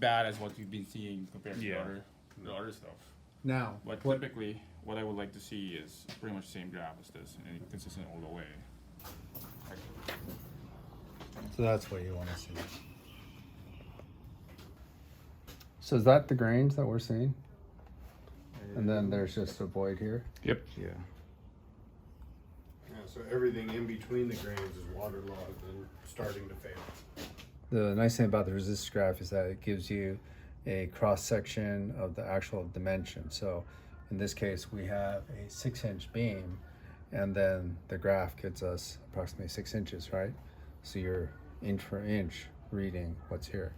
bad as what you've been seeing compared to Yeah. the other stuff. Now, But what, typically, what I would like to see is pretty much the same graph as this, and consistent all the way. so that's what you want to see. So is that the grains that we're seeing? And then there's just a void here? Yep. Yeah. Yeah, so everything in between the grains is waterlogged and starting to fail. The nice thing about the resistance graph is that it gives you a cross section of the actual dimension. So in this case, we have a 6-inch beam, and then the graph gives us approximately 6 inches, right? So you're inch for inch reading what's here.